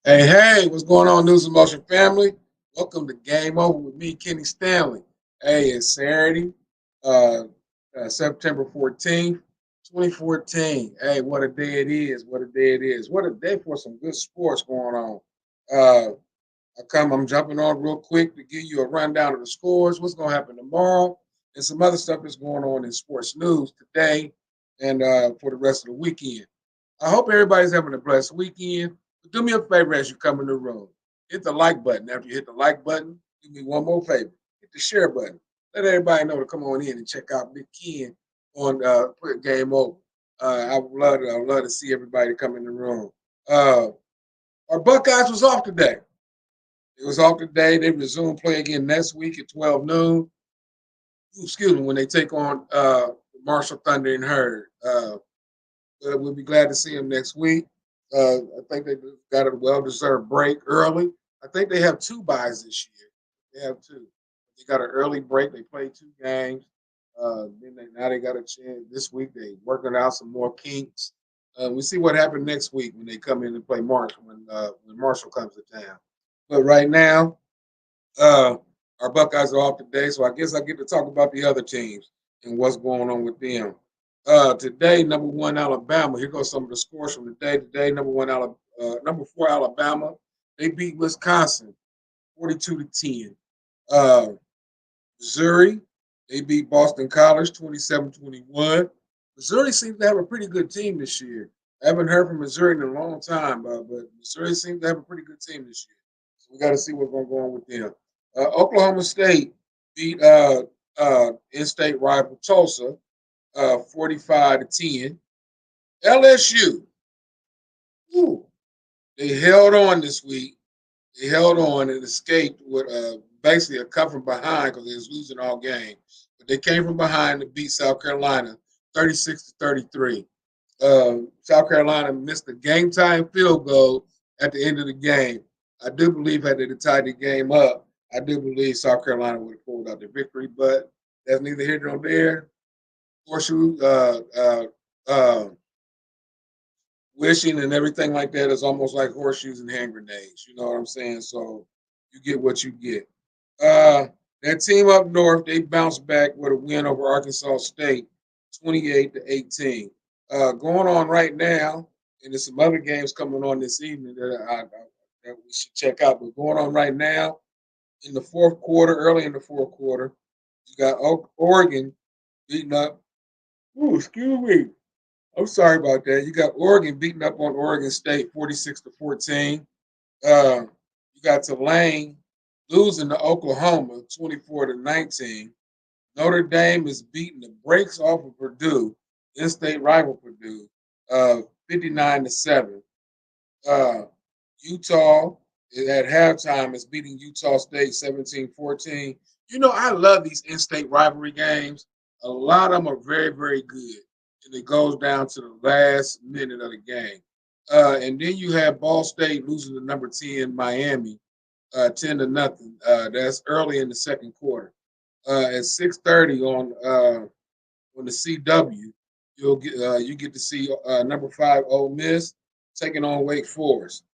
Hey, what's going on, News and Motion family? Welcome to Game Over with me, Kenny Stanley. Hey, it's Saturday, uh, September 14th, 2014. Hey, what a day it is. What a day it is. What a day for some good sports going on. Uh, I'm jumping on real quick to give you a rundown of the scores, what's going to happen tomorrow, and some other stuff that's going on in sports news today and for the rest of the weekend. I hope everybody's having a blessed weekend. But do me a favor as you come in the room. Hit the like button. After you hit the like button, do me one more favor. Hit the share button. Let everybody know to come on in and check out Big Ken on Put Game Over. I would love to see everybody come in the room. Uh, our Buckeyes was off today. It was off today. They resume play again next week at 12 noon. Excuse me, when they take on Marshall Thunder and Herd. We'll be glad to see them next week. I think they got a well-deserved break early. I think they have two byes this year. They have two. They got an early break. They played two games. Now they got a chance this week. They working out some more kinks. We see what happened next week when they come in and play Marshall when Marshall comes to town. But right now, uh, our Buckeyes are off today, so I guess I get to talk about the other teams and what's going on with them. Today, number one Alabama. Here goes some of the scores from the day. Today, number four Alabama. They beat Wisconsin 42-10. Uh, Missouri, they beat Boston College 27-21. Missouri seems to have a pretty good team this year. I haven't heard from Missouri in a long time, but Missouri seems to have a pretty good team this year. So we got to see what's going to go on with them. Oklahoma State beat in-state rival Tulsa 45-10. LSU, ooh, they held on this week. They held on and escaped with basically a come from behind because they was losing all game. But they came from behind to beat South Carolina 36-33. South Carolina missed the game time field goal at the end of the game. I do believe had they tied the game up, I do believe South Carolina would have pulled out the victory, but that's neither here nor there. Horseshoe wishing and everything like that is almost like horseshoes and hand grenades. You know what I'm saying? So you get what you get. That team up north, they bounced back with a win over Arkansas State, 28-18. Going on right now, and there's some other games coming on this evening that we should check out. But going on right now, in the fourth quarter, early in the fourth quarter, you got Oregon beating up. Ooh, excuse me. I'm sorry about that. You got Oregon beating up on Oregon State 46-14. You got Tulane losing to Oklahoma 24-19. Notre Dame is beating the brakes off of Purdue, in-state rival Purdue, 59-7. Uh, Utah at halftime is beating Utah State 17-14. You know, I love these in-state rivalry games. A lot of them are very, very good. And it goes down to the last minute of the game. And then you have Ball State losing to number 10 Miami, 10-0. That's early in the second quarter. At 6:30 on the CW, you get to see number 5 Ole Miss taking on Wake Forest.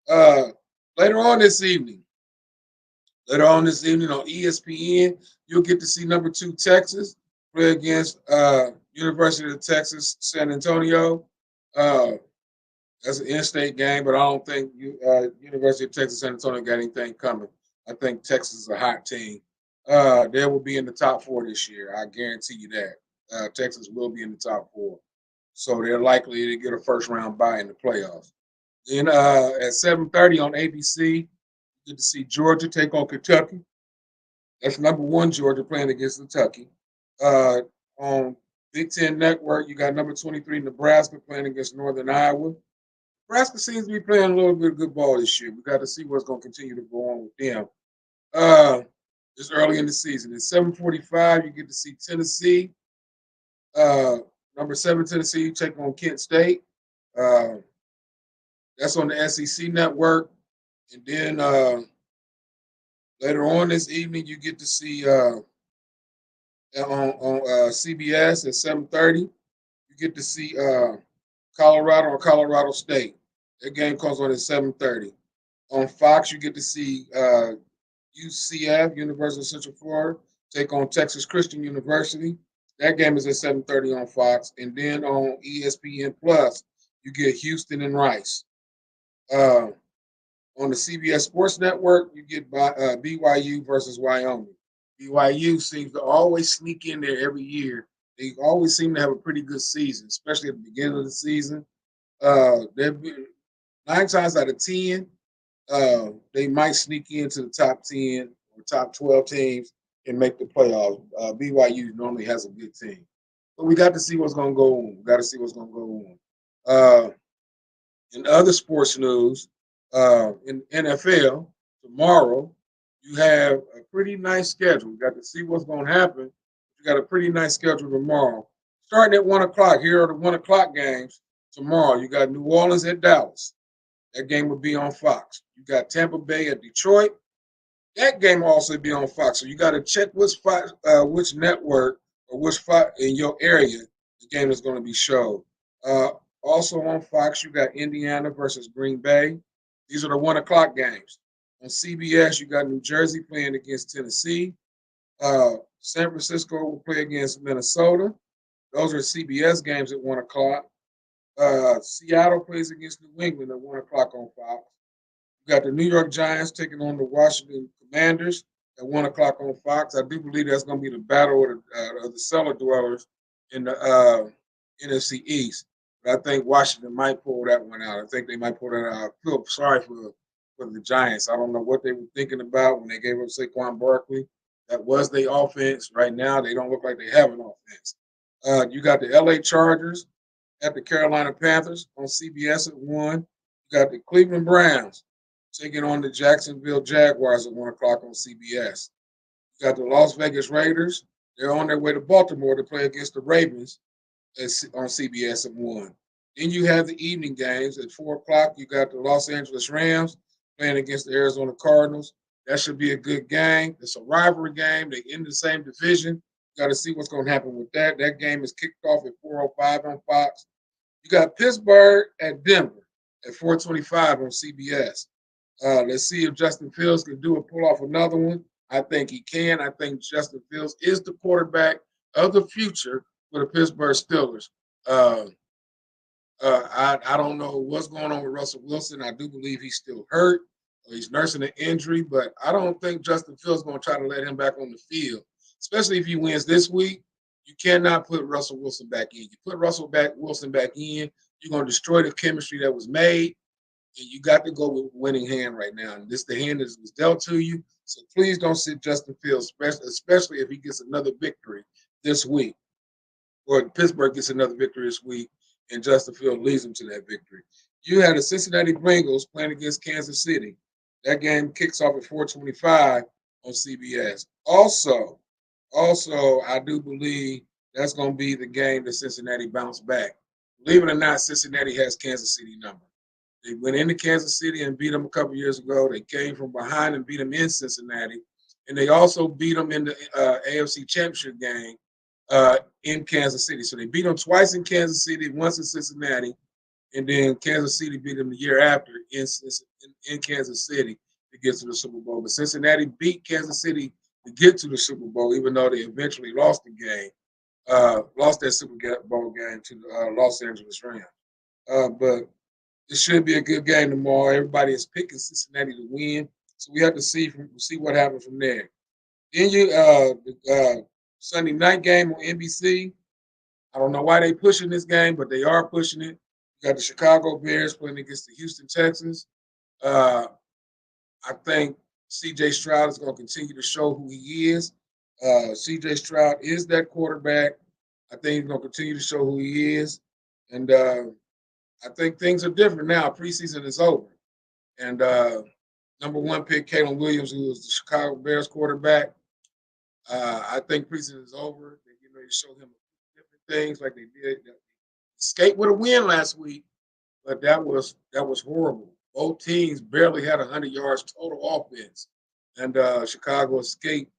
Uh, later on this evening, on ESPN, you'll get to see number 2 Texas play against University of Texas San Antonio. Uh, that's an in-state game, but I don't think University of Texas San Antonio got anything coming. I think Texas is a hot team. They will be in the top 4 this year. I guarantee you that. Texas will be in the top 4. So they're likely to get a first round bye in the playoffs. Then at 7:30 on ABC, you get to see Georgia take on Kentucky. That's number 1 Georgia playing against Kentucky. On Big Ten Network, you got number 23 Nebraska playing against Northern Iowa. Nebraska seems to be playing a little bit of good ball this year. We got to see what's going to continue to go on with them. Uh, it's early in the season. At 7:45, you get to see Tennessee. Uh, Number 7 Tennessee take on Kent State. Uh, that's on the SEC network. And then later on this evening, you get to see on CBS at 7:30. You get to see Colorado or Colorado State. That game comes on at 7:30. On Fox, you get to see UCF, University of Central Florida, take on Texas Christian University. That game is at 7:30 on Fox. And then on ESPN Plus, you get Houston and Rice. Uh, on the CBS Sports Network, you get BYU versus Wyoming. BYU seems to always sneak in there every year. They always seem to have a pretty good season, especially at the beginning of the season. They've been 9 times out of 10, they might sneak into the top 10 or top 12 teams and make the playoffs. BYU normally has a good team. But we got to see what's going to go on. We got to see what's going to go on. In other sports news, in NFL, tomorrow, you have a pretty nice schedule. We got to see what's going to happen. You got a pretty nice schedule tomorrow. Starting at 1 o'clock, here are the 1 o'clock games tomorrow. You got New Orleans at Dallas. That game will be on Fox. You got Tampa Bay at Detroit. That game will also be on Fox. So you got to check which network or which Fox in your area the game is going to be showed. Uh, Also on Fox, you got Indiana versus Green Bay. These are the 1 o'clock games. On CBS, you got New Jersey playing against Tennessee. San Francisco will play against Minnesota. Those are CBS games at 1 o'clock. Seattle plays against New England at 1 o'clock on Fox. You got the New York Giants taking on the Washington Commanders at 1 o'clock on Fox. I do believe that's going to be the battle of the cellar dwellers in the NFC East. But I think Washington might pull that one out. I think they might pull that out. I feel sorry for the Giants. I don't know what they were thinking about when they gave up Saquon Barkley. That was their offense. Right now, they don't look like they have an offense. You got the LA Chargers at the Carolina Panthers on CBS at 1. You got the Cleveland Browns taking on the Jacksonville Jaguars at 1 o'clock on CBS. You got the Las Vegas Raiders. They're on their way to Baltimore to play against the Ravens on CBS at 1. Then you have the evening games at 4 o'clock. You got the Los Angeles Rams playing against the Arizona Cardinals. That should be a good game. It's a rivalry game. They in the same division. Got to see what's going to happen with that. That game is kicked off at 4:05 on Fox. You got Pittsburgh at Denver at 4:25 on CBS. Let's see if Justin Fields can pull off another one. I think he can. I think Justin Fields is the quarterback of the future for the Pittsburgh Steelers. Uh, I don't know what's going on with Russell Wilson. I do believe he's still hurt. Or he's nursing an injury, but I don't think Justin Fields is going to try to let him back on the field, especially if he wins this week. You cannot put Russell Wilson back in. You put Wilson back in, you're going to destroy the chemistry that was made, and you got to go with winning hand right now. And this the hand that was dealt to you. So please don't sit Justin Fields, especially if he gets another victory this week, or Pittsburgh gets another victory this week, and Justin Fields leads them to that victory. You had the Cincinnati Bengals playing against Kansas City. That game kicks off at 4:25 on CBS. Also, I do believe that's going to be the game that Cincinnati bounced back. Believe it or not, Cincinnati has Kansas City number. They went into Kansas City and beat them a couple years ago. They came from behind and beat them in Cincinnati. And they also beat them in the AFC Championship game in Kansas City. So they beat them twice in Kansas City, once in Cincinnati, and then Kansas City beat them the year after in Kansas City to get to the Super Bowl. But Cincinnati beat Kansas City to get to the Super Bowl, even though they eventually lost the game, lost that Super Bowl game to the Los Angeles Rams. But it should be a good game tomorrow. Everybody is picking Cincinnati to win, so we have to see what happens from there. Then the Sunday night game on NBC. I don't know why they pushing this game, but they are pushing it. You got the Chicago Bears playing against the Houston Texans. Uh, I think C.J. Stroud is going to continue to show who he is. C.J. Stroud is that quarterback. I think he's going to continue to show who he is. And I think things are different now. Preseason is over. And number 1 pick, Caleb Williams, who is the Chicago Bears quarterback, I think preseason is over. They get ready to show him different things like they did. Skate with a win last week, but that was horrible. Both teams barely had 100 yards total offense, and Chicago escaped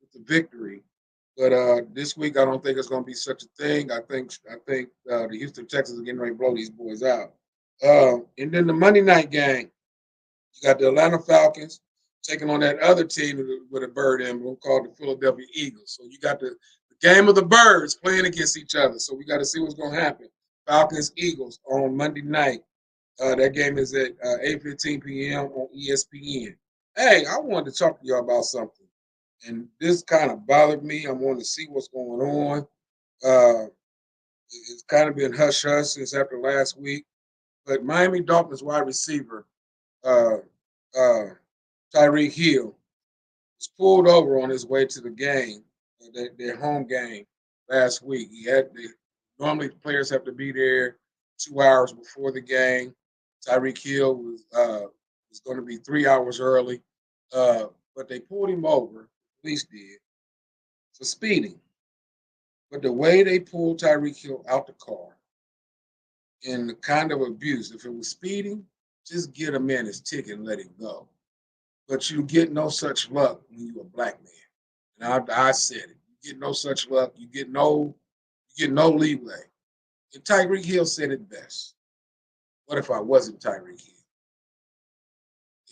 with the victory. But this week, I don't think it's going to be such a thing. I think the Houston Texans are getting ready to blow these boys out. And then the Monday night game. You got the Atlanta Falcons taking on that other team with a bird emblem called the Philadelphia Eagles. So you got the game of the birds playing against each other. So we got to see what's going to happen. Falcons Eagles on Monday night. That game is at 8:15 p.m. on ESPN. Hey, I wanted to talk to y'all about something, and this kind of bothered me. I wanted to see what's going on. Uh, it's kind of been hush hush since after last week, but Miami Dolphins wide receiver uh, uh, Tyreek Hill was pulled over on his way to the game, their home game last week. Normally the players have to be there 2 hours before the game. Tyreek Hill was going to be 3 hours early, but they pulled him over. Police did for speeding. But the way they pulled Tyreek Hill out the car and the kind of abuse, if it was speeding, just get him in his ticket and let him go. But you get no such luck when you're a black man. And I said it. You get no such luck. You get no leeway. And Tyreek Hill said it best. What if I wasn't Tyreek Hill?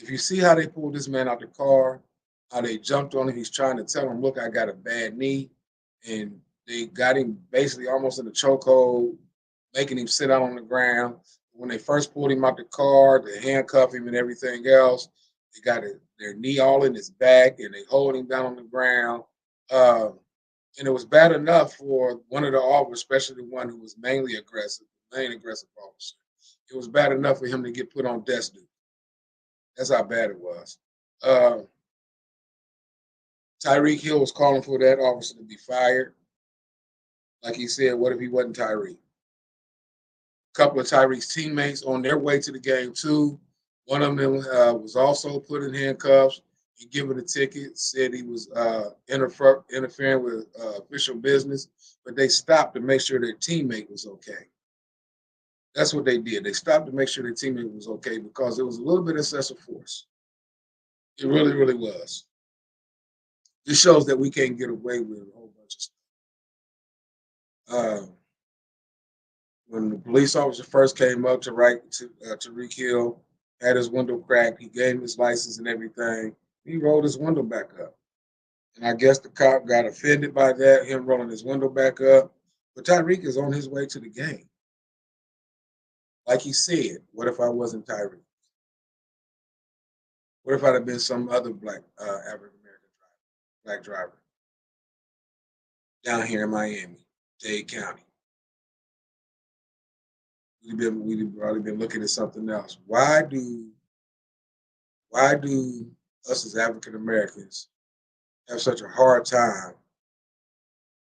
If you see how they pulled this man out the car, how they jumped on him, he's trying to tell him, look, I got a bad knee. And they got him basically almost in a chokehold, making him sit out on the ground. When they first pulled him out the car, they handcuffed him and everything else. They got their knee all in his back, and they hold him down on the ground. And it was bad enough for one of the officers, especially the one who was mainly aggressive, the main aggressive officer. It was bad enough for him to get put on desk duty. That's how bad it was. Uh, Tyreek Hill was calling for that officer to be fired. Like he said, what if he wasn't Tyreek? A couple of Tyreek's teammates on their way to the game too. One of them was also put in handcuffs and given a ticket. Said he was interfering with official business, but they stopped to make sure their teammate was okay. That's what they did. They stopped to make sure their teammate was okay because it was a little bit excessive force. It really, really was. This shows that we can't get away with a whole bunch of stuff. When the police officer first came up to Tariq Hill, had his window cracked, he gave him his license and everything. He rolled his window back up. And I guess the cop got offended by that, him rolling his window back up. But Tyreek is on his way to the game. Like he said, what if I wasn't Tyreek? What if I'd have been some other black African American black driver down here in Miami, Dade County? We'd probably been looking at something else. Why do us as African Americans have such a hard time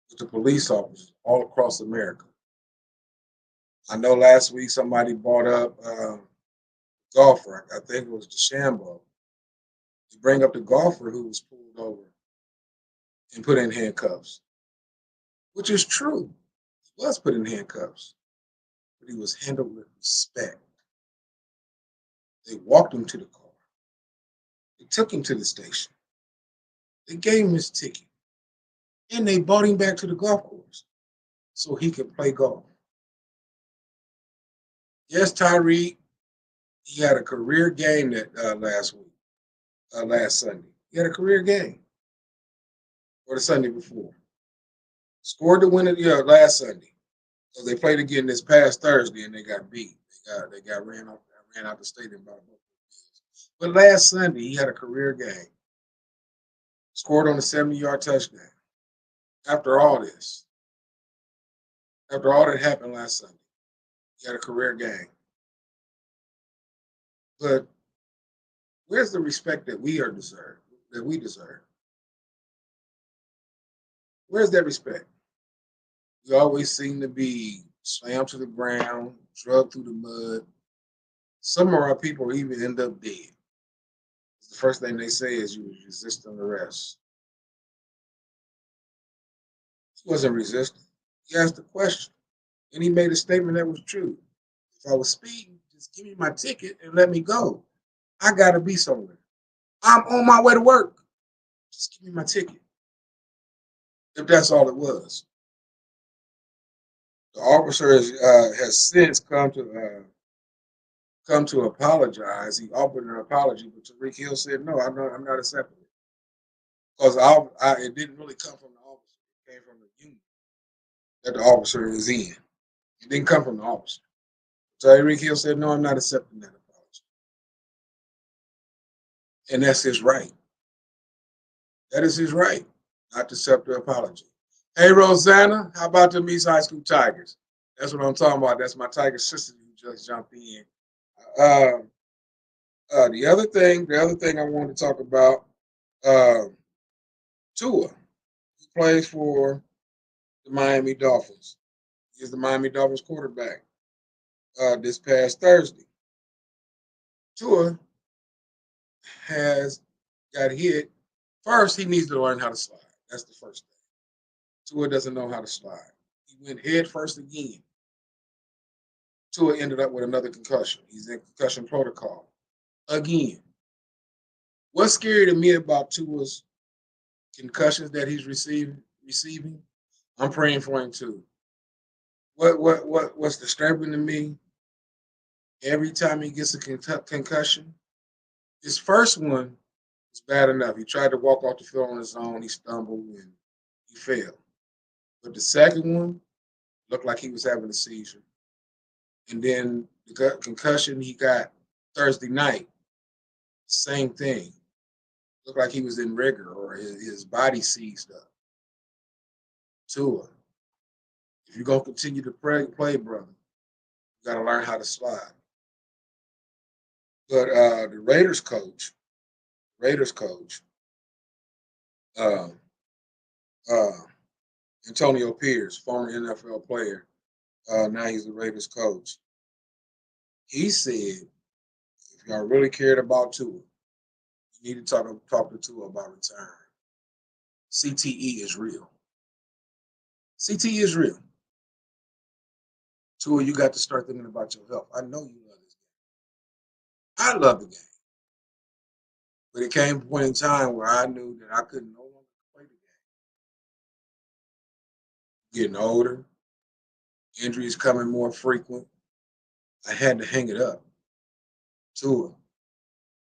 with the police officers all across America? I know last week somebody brought up golfer. I think it was DeChambeau. To bring up the golfer who was pulled over and put in handcuffs, which is true. He was put in handcuffs, but he was handled with respect. They walked him to the car. They took him to the station. They gave him his ticket. And they brought him back to the golf course so he could play golf. Yes, Tyreek, he had a career game that last Sunday. He had a career game, or the Sunday before. Scored the winner last Sunday. So they played again this past Thursday and they got beat. They got ran out the stadium by both. But last Sunday he had a career game. Scored on a 70-yard touchdown. After all this, after all that happened last Sunday, he had a career game. But where's the respect that we deserve? Where's that respect? We always seem to be slammed to the ground, drugged through the mud. Some of our people even end up dead. The first thing they say is you was resisting arrest. He wasn't resisting. He asked a question, and he made a statement that was true. If I was speeding, just give me my ticket and let me go. I gotta be somewhere. I'm on my way to work. Just give me my ticket. If that's all it was. The officer has since come to apologize. He offered an apology, but Tariq Hill said, "No, I'm not accepting it because it didn't really come from the officer. It came from the union that the officer is in. It didn't come from the officer." So Tariq Hill said, "No, I'm not accepting that apology," and that's his right. That is his right, not to accept the apology. Hey, Rosanna, how about the East High School Tigers? That's what I'm talking about. That's my Tiger sister who just jumped in. Uh, the other thing I wanted to talk about, uh, Tua, who plays for the Miami Dolphins. He's the Miami Dolphins quarterback. This past Thursday, Tua has got hit. First, he needs to learn how to slide. That's the first thing. Tua doesn't know how to slide. He went head first again. Tua ended up with another concussion. He's in concussion protocol again. What's scary to me about Tua's concussions that he's receiving? I'm praying for him too. What's disturbing to me? Every time he gets a concussion, his first one was bad enough. He tried to walk off the field on his own. He stumbled and he fell. But the second one looked like he was having a seizure. And then the concussion he got Thursday night, same thing. Looked like he was in rigor or his body seized up. Tua, if you're gonna continue to play, brother, you gotta learn how to slide. But the Raiders coach, uh, uh, Antonio Pierce, former NFL player, now he's the Raiders coach. He said, if y'all really cared about Tua, you need to talk to Tua about retiring. CTE is real. CTE is real. Tua, you got to start thinking about your health. I know you love this game. I love the game. But it came a point in time where I knew that I could no longer play the game. Getting older, injuries coming more frequent. I had to hang it up. Tua,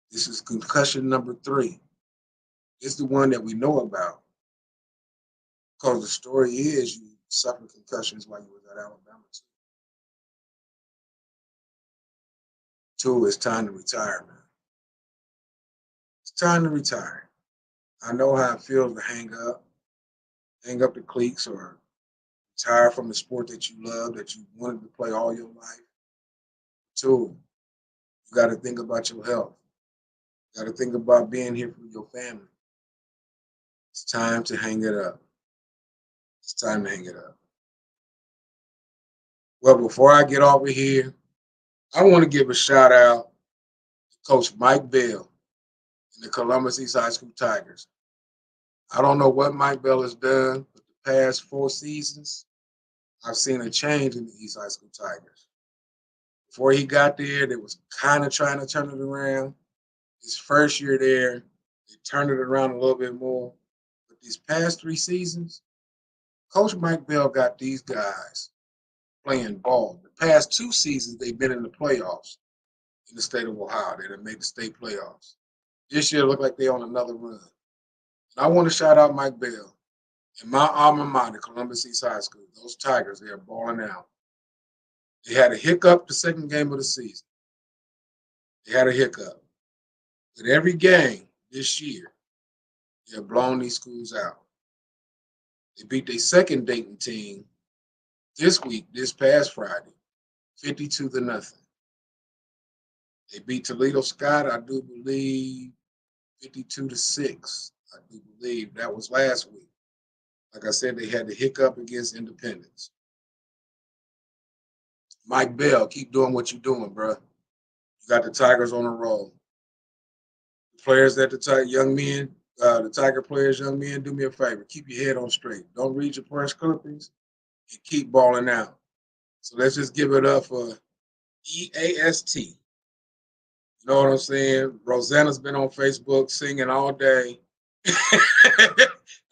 this is concussion number 3. It's the one that we know about. Because the story is you suffered concussions while you was at Alabama too. Tua, it's time to retire, man. It's time to retire. I know how it feels to hang up the cleats or retire from the sport that you love, that you wanted to play all your life. Tua, you got to think about your health. You got to think about being here for your family. It's time to hang it up. It's time to hang it up. Well, before I get over here, I want to give a shout out to Coach Mike Bell and the Columbus East High School Tigers. I don't know what Mike Bell has done, but the past 4 seasons, I've seen a change in the East High School Tigers. Before he got there, they was kind of trying to turn it around. His first year there, they turned it around a little bit more. But these past 3 seasons, Coach Mike Bell got these guys playing ball. The past 2 seasons, they've been in the playoffs in the state of Ohio. They done made the state playoffs. This year, look like they're on another run. And I want to shout out Mike Bell and my alma mater, Columbus East High School. Those Tigers, they are balling out. They had a hiccup the second game of the season. They had a hiccup. But every game this year, they have blown these schools out. They beat their second Dayton team this past Friday, 52-0. They beat Toledo Scott, I do believe, 52-6. I do believe that was last week. Like I said, they had the hiccup against Independence. Mike Bell, keep doing what you're doing, bro. You got the Tigers on a roll. The players that the Tiger players, young men, do me a favor. Keep your head on straight. Don't read your press clippings and keep balling out. So let's just give it up for EAST. You know what I'm saying? Rosanna's been on Facebook singing all day.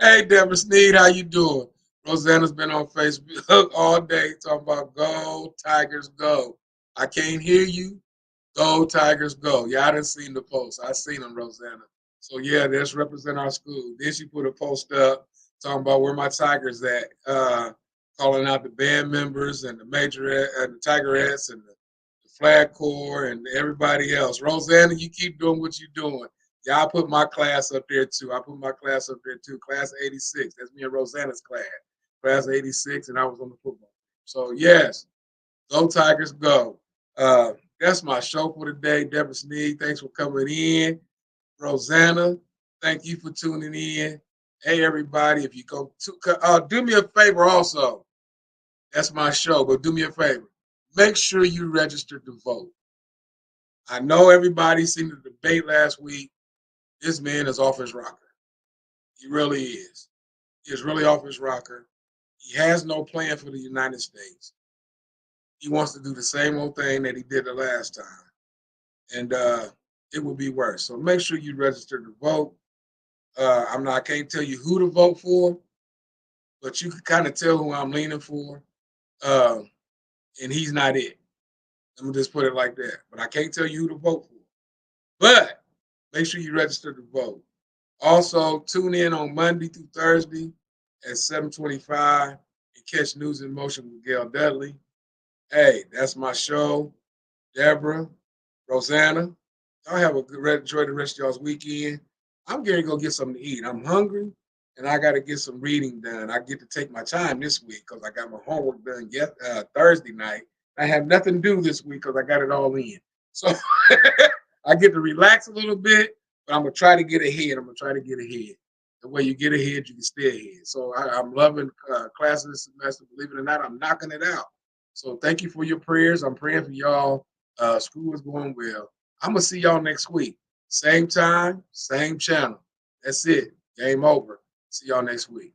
Hey, Deborah Sneed, how you doing? Rosanna's been on Facebook all day talking about go, Tigers, go. I can't hear you. Go Tigers, go. Yeah, I didn't see the post. I seen them, Rosanna. So yeah, let's represent our school. Then she put a post up talking about where my Tigers at, calling out the band members and the and the Tigerettes and the Flag Corps and everybody else. Rosanna, you keep doing what you're doing. Yeah, I put my class up there too. I put my class up there too. Class 86. That's me and Rosanna's class. Class 86, and I was on the football team. So yes, go Tigers, go. That's my show for today. Deborah Sneed, thanks for coming in. Rosanna, thank you for tuning in. Hey, everybody, if you go to, do me a favor also. That's my show, but do me a favor. Make sure you register to vote. I know everybody seen the debate last week. This man is off his rocker. He really is. He is really off his rocker. He has no plan for the United States. He wants to do the same old thing that he did the last time. And it will be worse. So make sure you register to vote. I can't tell you who to vote for, but you can kind of tell who I'm leaning for. Uh, and he's not it. Let me just put it like that. But I can't tell you who to vote for. But make sure you register to vote. Also, tune in on Monday through Thursday at 7:25 and catch News in Motion with Gail Dudley. Hey, that's my show. Deborah, Rosanna, y'all have a good enjoy the rest of y'all's weekend. I'm going to go get something to eat. I'm hungry, and I got to get some reading done. I get to take my time this week because I got my homework done Thursday night. I have nothing to do this week because I got it all in. So I get to relax a little bit, but I'm going to try to get ahead. I'm going to try to get ahead. The way you get ahead, you can stay ahead. So I'm loving classes this semester. Believe it or not, I'm knocking it out. So thank you for your prayers. I'm praying for y'all. School is going well. I'm going to see y'all next week. Same time, same channel. That's it. Game over. See y'all next week.